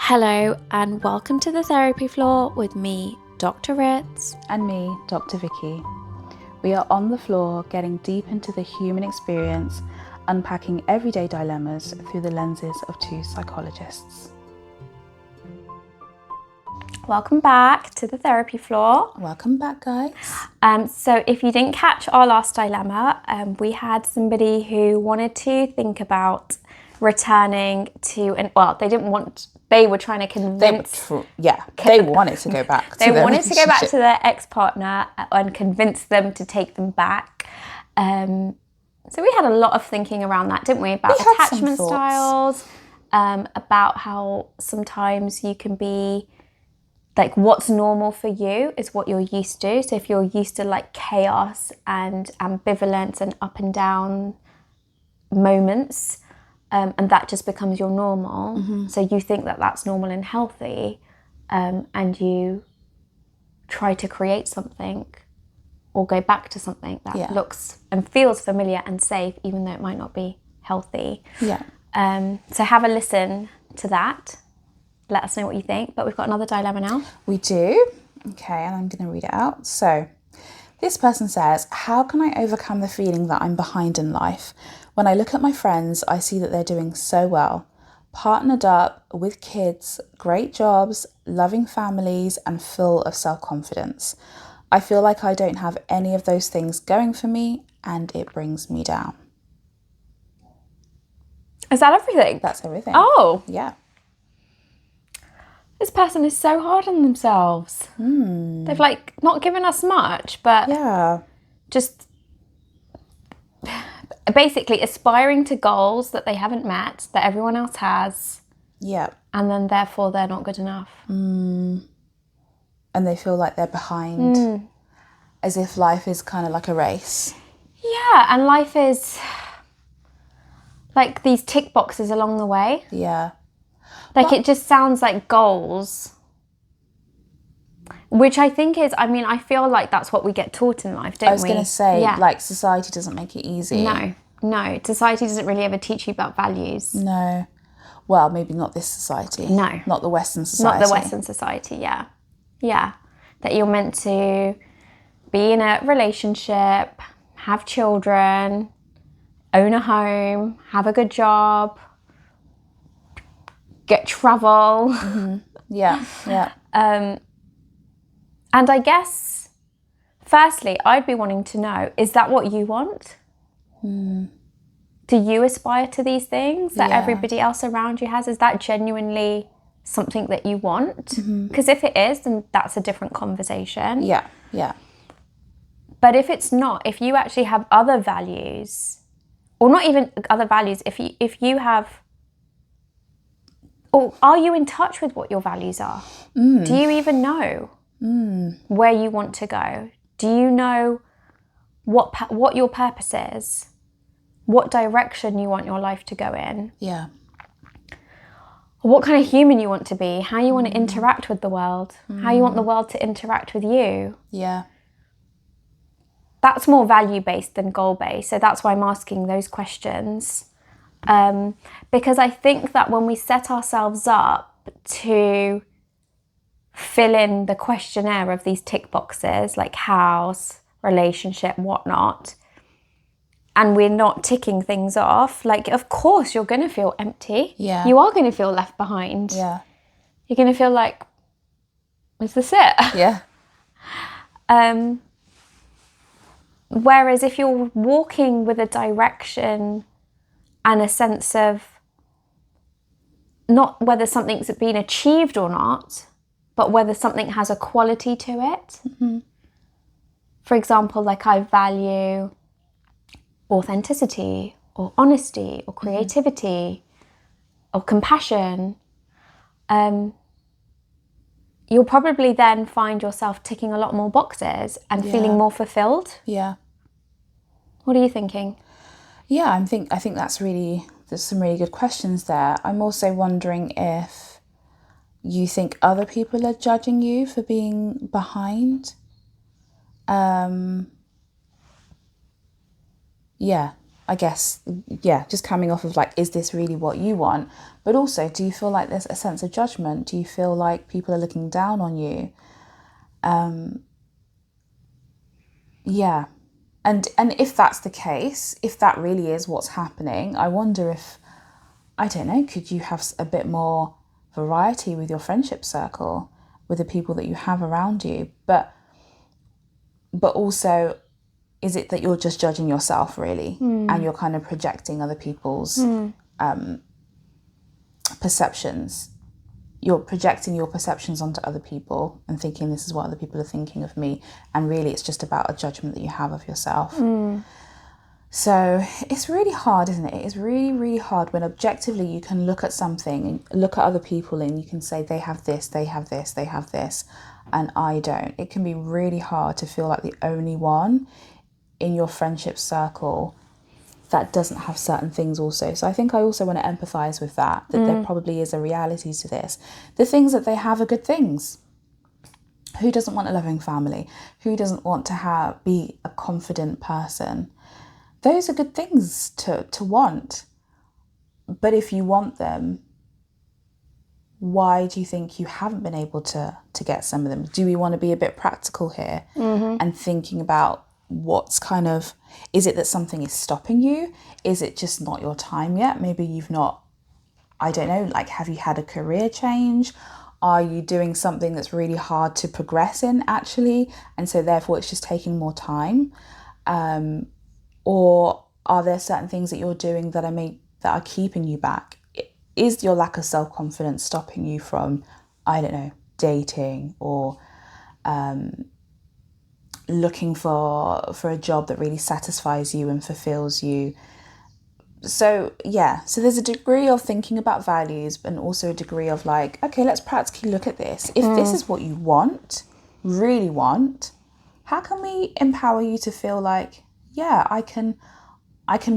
Hello and welcome to the Therapy Floor with me, Dr. Ritz. And me, Dr. Vicky. We are on the floor getting deep into the human experience, unpacking everyday dilemmas through the lenses of two psychologists. Welcome back to the Therapy Floor. Welcome back, guys. So if you didn't catch our last dilemma, we had somebody who wanted to think about returning to they were trying to convince... They wanted to go back to their ex-partner and convince them to take them back. So we had a lot of thinking around that, didn't we? About attachment styles, about how sometimes you can be... like what's normal for you is what you're used to. So if you're used to like chaos and ambivalence and up and down moments, and that just becomes your normal. Mm-hmm. So you think that that's normal and healthy, and you try to create something or go back to something that looks and feels familiar and safe, even though it might not be healthy. Yeah. So have a listen to that. Let us know what you think. But we've got another dilemma now. We do. Okay, and I'm going to read it out. So, this person says, how can I overcome the feeling that I'm behind in life? When I look at my friends, I see that they're doing so well. Partnered up, with kids, great jobs, loving families, and full of self-confidence. I feel like I don't have any of those things going for me, and it brings me down. Is that everything? That's everything. Oh. Yeah. This person is so hard on themselves. They've like not given us much, but just basically aspiring to goals that they haven't met, that everyone else has. Yeah. And then therefore they're not good enough. And they feel like they're behind. As if life is kind of like a race. Yeah, and life is like these tick boxes along the way. Yeah. Like it just sounds like goals, which I think is, I feel like that's what we get taught in life, don't we? I was going to say, like, society doesn't make it easy. No. Society doesn't really ever teach you about values. No. Well, maybe not this society. No. Not the Western society. Not the Western society, yeah. Yeah. That you're meant to be in a relationship, have children, own a home, have a good job, get travel. Mm-hmm. Yeah. And I guess, firstly, I'd be wanting to know, is that what you want? Do you aspire to these things that everybody else around you has? Is that genuinely something that you want? Because if it is, then that's a different conversation. Yeah. But if it's not, if you actually have other values, or not even other values, if you have... or are you in touch with what your values are? Do you even know where you want to go? Do you know what your purpose is? What direction you want your life to go in? Yeah. What kind of human you want to be? How you want to interact with the world? How you want the world to interact with you? Yeah. That's more value-based than goal-based. So that's why I'm asking those questions. Because I think that when we set ourselves up to fill in the questionnaire of these tick boxes, like house, relationship, whatnot, and we're not ticking things off, like, of course you're going to feel empty. Yeah. You are going to feel left behind. Yeah. You're going to feel like, is this it? Yeah. Whereas if you're walking with a direction and a sense of not whether something's been achieved or not, but whether something has a quality to it. For example, like I value authenticity or honesty or creativity or compassion. You'll probably then find yourself ticking a lot more boxes and feeling more fulfilled. Yeah. What are you thinking? Yeah, I think there's some really good questions there. I'm also wondering if you think other people are judging you for being behind. I guess, yeah, just coming off of like, is this really what you want? But also, do you feel like there's a sense of judgment? Do you feel like people are looking down on you? Yeah. And if that's the case, if that really is what's happening, I wonder if, I don't know, could you have a bit more variety with your friendship circle, with the people that you have around you? But also, is it that you're just judging yourself really, and you're kind of projecting other people's perceptions? You're projecting your perceptions onto other people and thinking this is what other people are thinking of me, and really it's just about a judgment that you have of yourself. So it's really hard, isn't it? It's really, really hard when objectively you can look at something and look at other people and you can say they have this, they have this, they have this, and I don't. It can be really hard to feel like the only one in your friendship circle that doesn't have certain things also. So I think I also want to empathise with that there probably is a reality to this. The things that they have are good things. Who doesn't want a loving family? Who doesn't want to be a confident person? Those are good things to want. But if you want them, why do you think you haven't been able to get some of them? Do we want to be a bit practical here and thinking about what's kind of, is it that something is stopping you? Is it just not your time yet? Maybe you've not, I don't know, like, have you had a career change? Are you doing something that's really hard to progress in actually? And so therefore it's just taking more time. Or are there certain things that you're doing that are keeping you back? Is your lack of self-confidence stopping you from, I don't know, dating or looking for a job that really satisfies you and fulfills you? So yeah, so there's a degree of thinking about values and also a degree of like, okay, let's practically look at this. If this is what you want, really want, how can we empower you to feel like, yeah, I can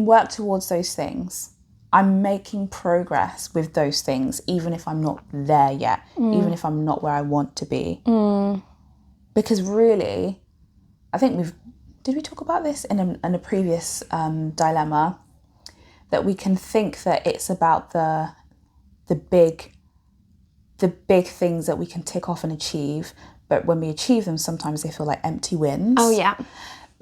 work towards those things. I'm making progress with those things, even if I'm not there yet, even if I'm not where I want to be. Because really, I think did we talk about this in a previous dilemma, that we can think that it's about the big things that we can tick off and achieve, but when we achieve them, sometimes they feel like empty wins. Oh yeah.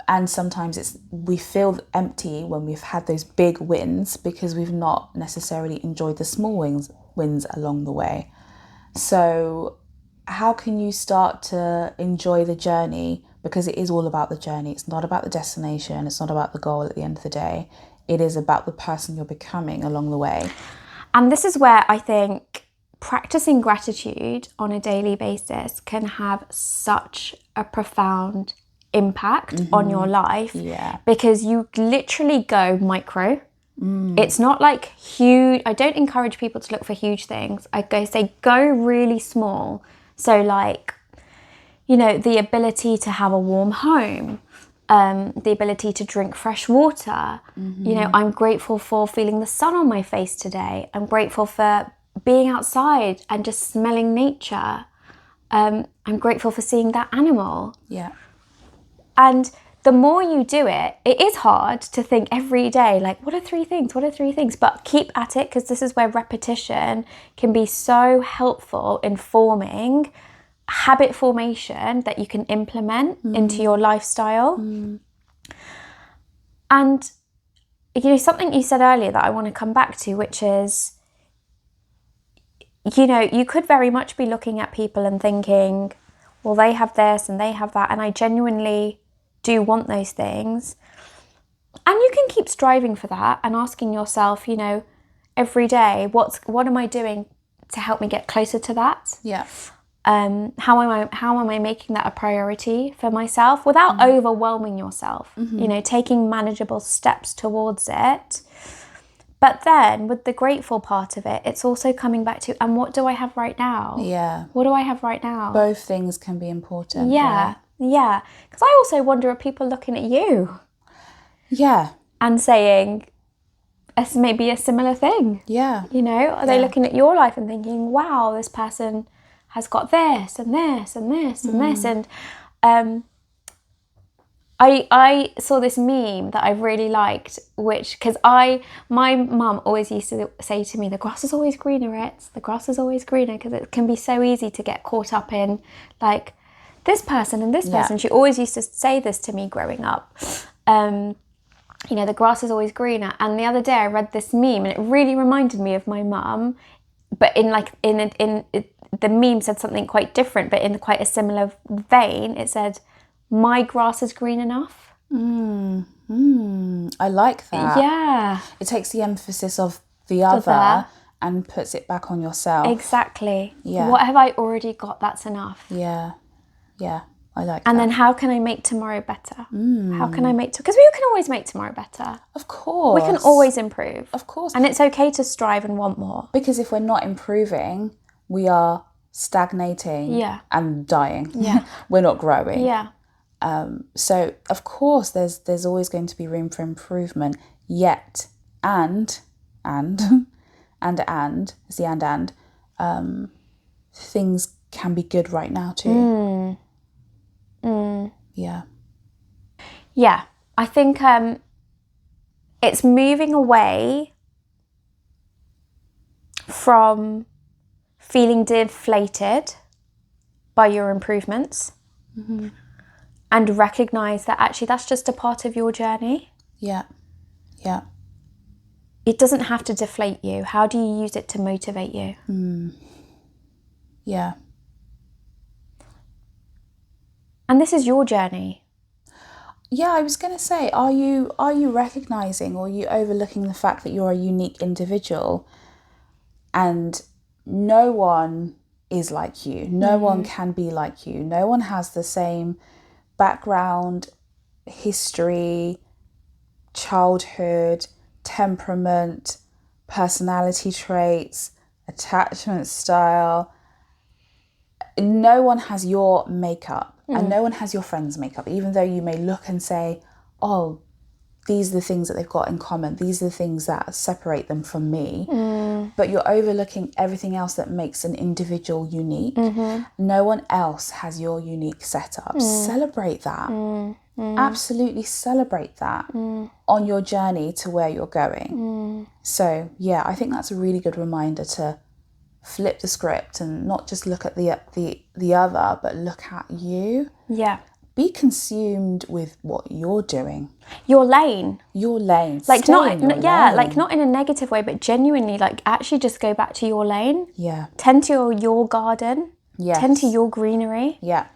And sometimes we feel empty when we've had those big wins because we've not necessarily enjoyed the small wins along the way. So how can you start to enjoy the journey? Because it is all about the journey. It's not about the destination. It's not about the goal at the end of the day. It is about the person you're becoming along the way. And this is where I think practicing gratitude on a daily basis can have such a profound impact on your life, because you literally go micro. It's not like huge. I don't encourage people to look for huge things. I go really small. So like, you know, the ability to have a warm home, the ability to drink fresh water. You know, I'm grateful for feeling the sun on my face today. I'm grateful for being outside and just smelling nature. I'm grateful for seeing that animal. Yeah. And the more you do it, it is hard to think every day, like, what are 3 things? What are 3 things? But keep at it, because this is where repetition can be so helpful in forming habit formation that you can implement into your lifestyle. And, you know, something you said earlier that I want to come back to, which is, you know, you could very much be looking at people and thinking, well, they have this and they have that, and I genuinely do want those things. And you can keep striving for that and asking yourself, you know, every day, what am I doing to help me get closer to that? Yeah. How am I making that a priority for myself without overwhelming yourself? You know, taking manageable steps towards it. But then with the grateful part of it, it's also coming back to, and what do I have right now? Yeah. What do I have right now? Both things can be important. Yeah. Right? Yeah. Because I also wonder, are people looking at you? Yeah. And saying maybe a similar thing? Yeah. You know, are they looking at your life and thinking, wow, this person has got this and this and this and this? And I saw this meme that I really liked, which, because my mum always used to say to me, the grass is always greener, the grass is always greener, because it can be so easy to get caught up in like this person and this person. She always used to say this to me growing up. You know, the grass is always greener. And the other day I read this meme and it really reminded me of my mum, but the meme said something quite different, but in quite a similar vein. It said, my grass is green enough. I like that. Yeah. It takes the emphasis of the other and puts it back on yourself. Exactly. Yeah. What have I already got? That's enough. Yeah. Yeah. I like and that. then how can I make tomorrow better? How can I make... Because we can always make tomorrow better. Of course. We can always improve. Of course. And it's okay to strive and want more. Because if we're not improving, we are stagnating and dying. Yeah. We're not growing. Yeah. So of course there's always going to be room for improvement, yet and it's the things can be good right now too. Yeah, I think it's moving away from feeling deflated by your improvements. And recognise that actually that's just a part of your journey. Yeah. Yeah. It doesn't have to deflate you. How do you use it to motivate you? Yeah. And this is your journey. Yeah, I was going to say, are you recognising, or are you overlooking the fact that you're a unique individual and no one is like you. No one can be like you. No one has the same background, history, childhood, temperament, personality traits, attachment style. No one has your makeup and no one has your friend's makeup, even though you may look and say, oh, these are the things that they've got in common. These are the things that separate them from me. But you're overlooking everything else that makes an individual unique. No one else has your unique setup. Celebrate that. Absolutely celebrate that on your journey to where you're going. So, yeah, I think that's a really good reminder to flip the script and not just look at the other, but look at you. Yeah. Be consumed with what you're doing. Your lane. Your lane. Like not in a negative way, but genuinely, like, actually just go back to your lane. Yeah. Tend to your garden. Yes. Tend to your greenery. Yeah.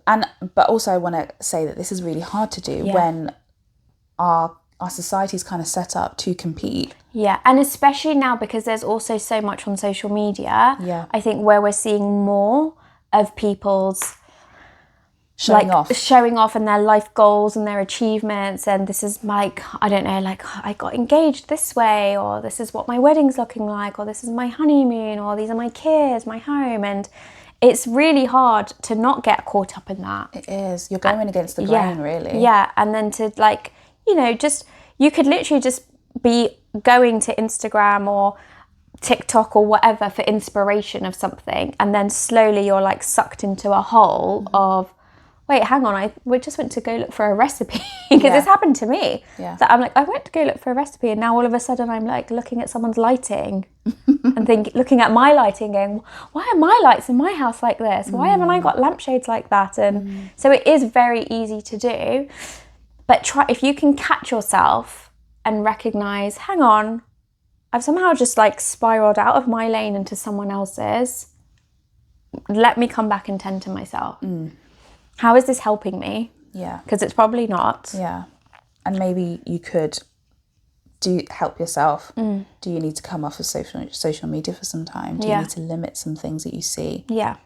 But also I want to say that this is really hard to do when our society's kind of set up to compete. Yeah, and especially now because there's also so much on social media. Yeah. I think where we're seeing more of people's showing off and their life goals and their achievements, and this is like, I don't know, like, I got engaged this way, or this is what my wedding's looking like, or this is my honeymoon, or these are my kids, my home. And it's really hard to not get caught up in that. It is. You're going against the grain, really. Yeah, and then to, like, you know, just, you could literally just be going to Instagram or TikTok or whatever for inspiration of something, and then slowly you're like sucked into a hole of, wait, hang on, we just went to go look for a recipe. Because it's happened to me. Yeah. That I'm like, I went to go look for a recipe, and now all of a sudden I'm like looking at someone's lighting and looking at my lighting going, why are my lights in my house like this? Why haven't I got lampshades like that? And so it is very easy to do. But if you can catch yourself and recognise, hang on, I've somehow just like spiraled out of my lane into someone else's. Let me come back and tend to myself. How is this helping me? Yeah. Because it's probably not. Yeah. And maybe you could help yourself. Do you need to come off of social media for some time? Do you need to limit some things that you see? Yeah.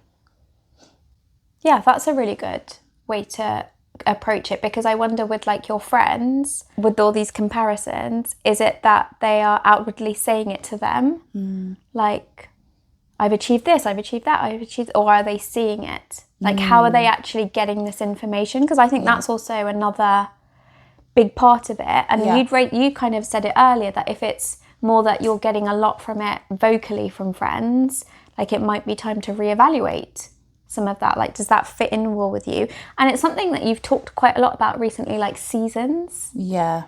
Yeah, that's a really good way to approach it, because I wonder with like your friends, with all these comparisons, is it that they are outwardly saying it to them? Like, I've achieved this, I've achieved that, or are they seeing it? Like, how are they actually getting this information? Because I think that's also another big part of it. And you kind of said it earlier, that if it's more that you're getting a lot from it vocally from friends, like, it might be time to reevaluate some of that? Like, does that fit in well with you? And it's something that you've talked quite a lot about recently, like seasons. Yeah.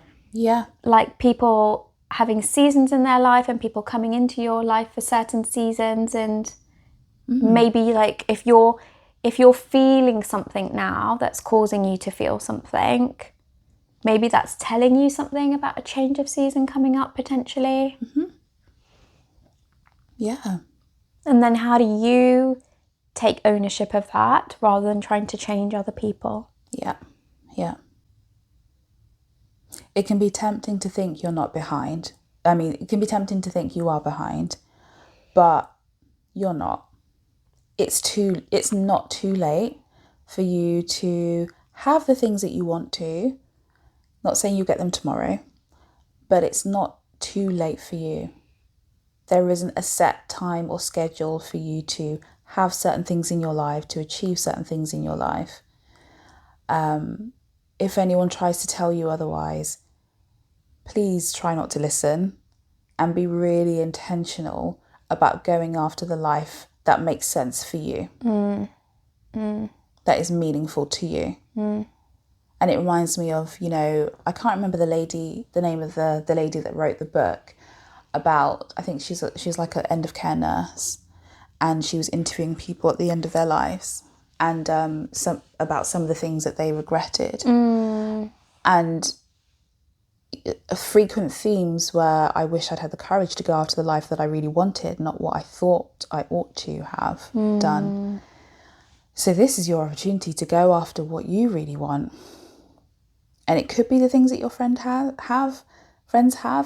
Like people having seasons in their life and people coming into your life for certain seasons, and maybe like if you're feeling something now that's causing you to feel something, maybe that's telling you something about a change of season coming up potentially. Yeah. And then how do you take ownership of that rather than trying to change other people? Yeah. It can be tempting to think you're not behind. I mean, it can be tempting to think you are behind, but you're not. It's not too late for you to have the things that you want to. Not saying you get them tomorrow, but it's not too late for you. There isn't a set time or schedule for you to have certain things in your life, to achieve certain things in your life. If anyone tries to tell you otherwise, please try not to listen and be really intentional about going after the life that makes sense for you, that is meaningful to you. And it reminds me of, I can't remember the name of the lady that wrote the book about, I think she's like an end of care nurse, and she was interviewing people at the end of their lives, and some of the things that they regretted. And frequent themes were, I wish I'd had the courage to go after the life that I really wanted, not what I thought I ought to have done. So this is your opportunity to go after what you really want. And it could be the things that your friends have,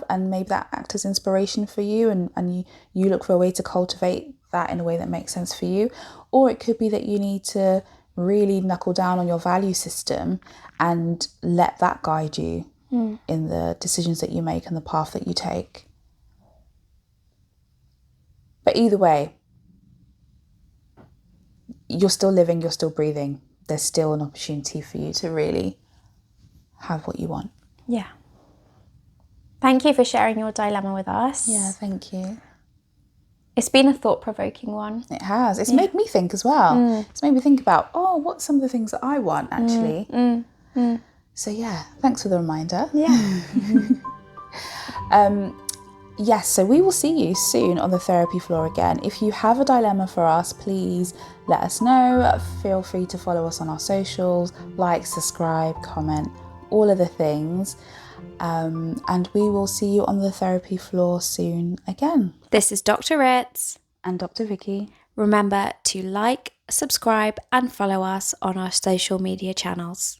and maybe that act as inspiration for you, and you look for a way to cultivate that in a way that makes sense for you. Or it could be that you need to really knuckle down on your value system and let that guide you in the decisions that you make and the path that you take. But either way, you're still living, you're still breathing. There's still an opportunity for you to really have what you want. Yeah. Thank you for sharing your dilemma with us. Yeah, thank you. It's been a thought-provoking one. It has. It's made me think as well. It's made me think about, what's some of the things that I want actually. So yeah, thanks for the reminder. Yeah. Yes, so we will see you soon on the therapy floor again. If you have a dilemma for us, please let us know. Feel free to follow us on our socials, like, subscribe, comment, all of the things. And we will see you on the therapy floor soon again. This is Dr. Ritz and Dr. Vicky. Remember to like, subscribe and follow us on our social media channels.